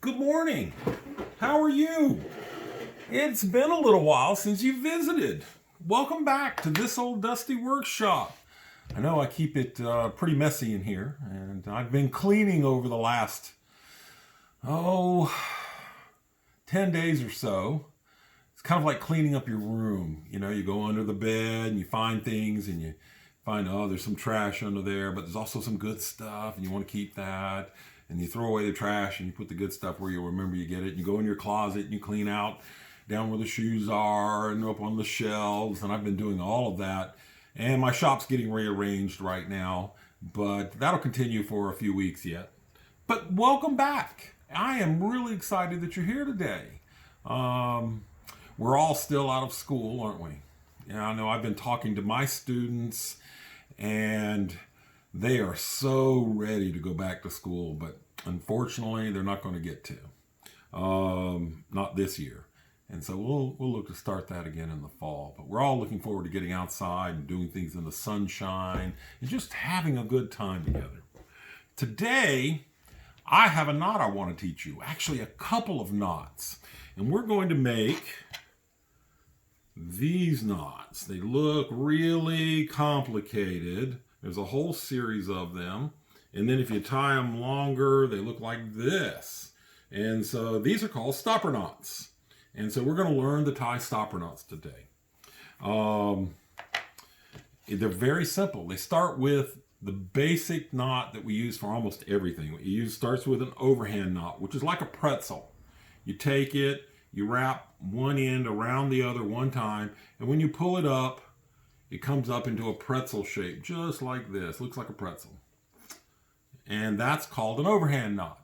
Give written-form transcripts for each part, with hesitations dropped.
Good morning. How are you? It's been a little while since you visited. Welcome back to this old dusty workshop. I know I keep it pretty messy in here, and I've been cleaning over the last, 10 days or so. It's kind of like cleaning up your room. You know, you go under the bed and you find things and you find, there's some trash under there, but there's also some good stuff and you want to keep that. And you throw away the trash and you put the good stuff where you'll remember you get it. And you go in your closet and you clean out down where the shoes are and up on the shelves. And I've been doing all of that. And my shop's getting rearranged right now, but that'll continue for a few weeks yet. But welcome back. I am really excited that you're here today. We're all still out of school, aren't we? Yeah, I know I've been talking to my students and they are so ready to go back to school, but unfortunately, they're not going to get to. Not this year. And so we'll look to start that again in the fall. But we're all looking forward to getting outside and doing things in the sunshine and just having a good time together. Today, I have a knot I want to teach you. Actually, a couple of knots. And we're going to make these knots. They look really complicated. There's a whole series of them. And then if you tie them longer, they look like this. And so these are called stopper knots. And so we're going to learn to tie stopper knots today. They're very simple. They start with the basic knot that we use for almost everything. What you use starts with an overhand knot, which is like a pretzel. You take it, you wrap one end around the other one time, and when you pull it up, it comes up into a pretzel shape, just like this. Looks like a pretzel. And that's called an overhand knot.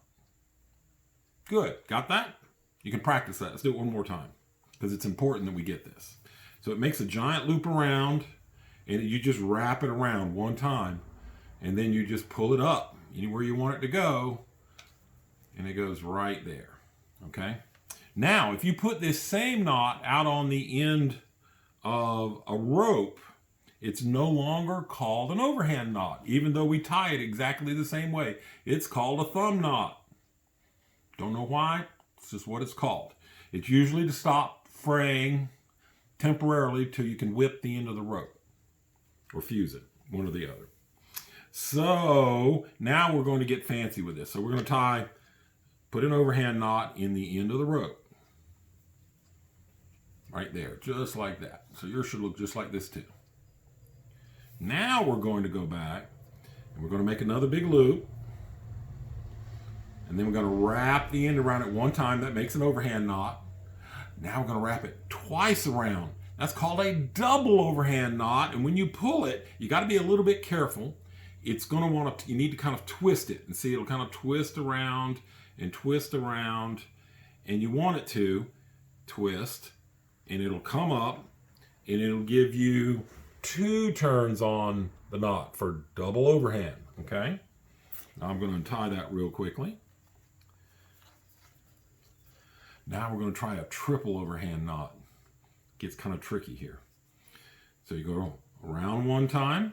Good. Got that? You can practice that. Let's do it one more time, because it's important that we get this. So it makes a giant loop around, and you just wrap it around one time, and then you just pull it up anywhere you want it to go, and it goes right there. Okay? Now, if you put this same knot out on the end of a rope, it's no longer called an overhand knot, even though we tie it exactly the same way. It's called a thumb knot. Don't know why, it's just what it's called. It's usually to stop fraying temporarily till you can whip the end of the rope or fuse it, one or the other. So now we're going to get fancy with this. So we're going to put an overhand knot in the end of the rope. Right there, just like that. So yours should look just like this too. Now we're going to go back and we're going to make another big loop. And then we're going to wrap the end around it one time. That makes an overhand knot. Now we're going to wrap it twice around. That's called a double overhand knot. And when you pull it, you got to be a little bit careful. It's going to you need to kind of twist it. And see, it'll kind of twist around and twist around. And you want it to twist. And it'll come up and it'll give you 2 turns on the knot for double overhand. Okay? Now I'm going to untie that real quickly. Now we're going to try a triple overhand knot. Gets kind of tricky here. So you go around one time,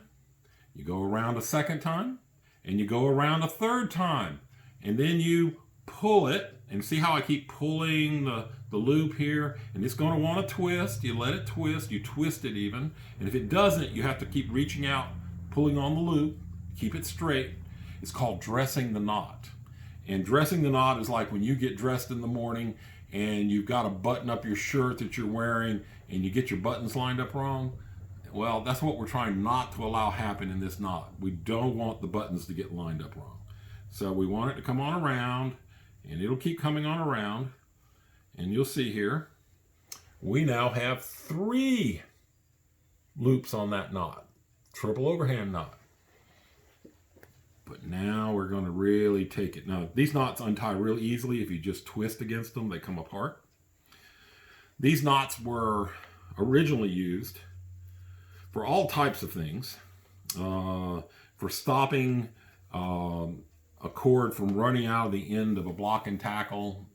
you go around a second time, and you go around a third time. And then you pull it, and see how I keep pulling the loop here? And it's going to want to twist. You let it twist, you twist it even. And if it doesn't, you have to keep reaching out, pulling on the loop, keep it straight. It's called dressing the knot. And dressing the knot is like when you get dressed in the morning and you've got to button up your shirt that you're wearing and you get your buttons lined up wrong. Well, that's what we're trying not to allow happen in this knot. We don't want the buttons to get lined up wrong. So we want it to come on around, and it'll keep coming on around. And you'll see here, we now have 3 loops on that knot. Triple overhand knot. But now we're going to really take it. Now, these knots untie real easily. If you just twist against them, they come apart. These knots were originally used for all types of things. For stopping a cord from running out of the end of a block and tackle,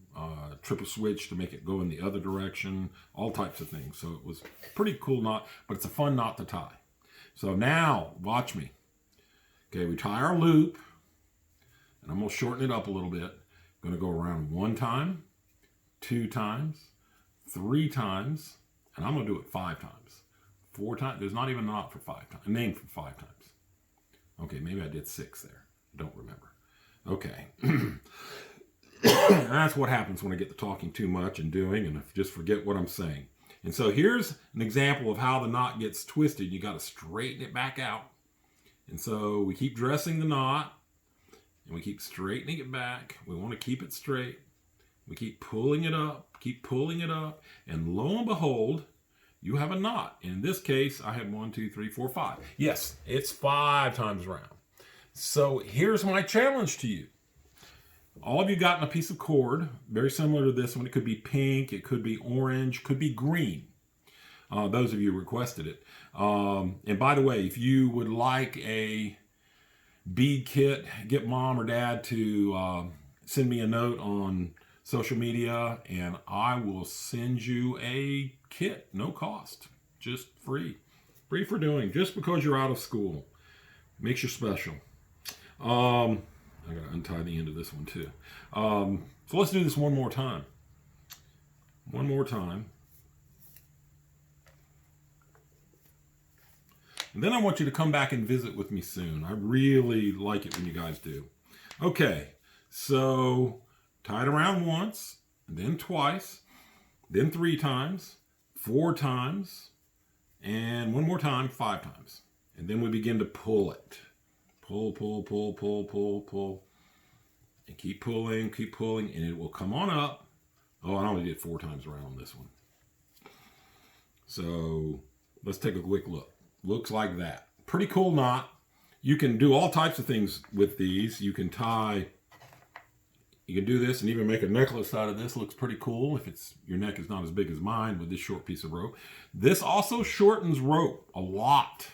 triple switch to make it go in the other direction, all types of things. So it was a pretty cool knot, but it's a fun knot to tie. So now, watch me. Okay, we tie our loop, and I'm going to shorten it up a little bit. Going to go around 1 time, 2 times, 3 times, and I'm going to do it 5 times. 4 times. There's not even a knot for 5 times. A name for 5 times. Okay, maybe I did 6 there. Don't remember. Okay. That's what happens when I get to talking too much and doing and I just forget what I'm saying. And so here's an example of how the knot gets twisted. You got to straighten it back out. And so we keep dressing the knot and we keep straightening it back. We want to keep it straight. We keep pulling it up, and lo and behold, you have a knot. In this case, I had 1, 2, 3, 4, 5. Yes, it's 5 times round. So here's my challenge to you. All of you gotten a piece of cord, very similar to this one. It could be pink, it could be orange, could be green. Those of you requested it. And by the way, if you would like a bead kit, get mom or dad to send me a note on social media and I will send you a kit, no cost, just free for doing, just because you're out of school. Makes you special. I gotta untie the end of this one too. So let's do this one more time. And then I want you to come back and visit with me soon. I really like it when you guys do. Okay, so tie it around once, then twice, then 3 times, 4 times, and one more time, 5 times. And then we begin to pull it. Pull. And keep pulling, and it will come on up. Oh, I only did 4 times around on this one. So let's take a quick look. Looks like that. Pretty cool knot. You can do all types of things with these. You can do this and even make a necklace out of this. Looks pretty cool if your neck is not as big as mine with this short piece of rope. This also shortens rope a lot.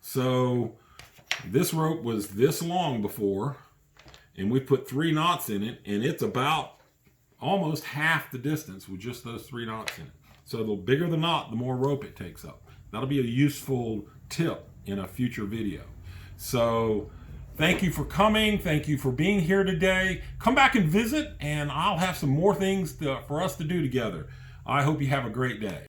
So this rope was this long before, and we put 3 knots in it, and it's about almost half the distance with just those 3 knots in it. So the bigger the knot, the more rope it takes up. That'll be a useful tip in a future video. So thank you for coming. Thank you for being here today. Come back and visit, and I'll have some more things for us to do together. I hope you have a great day.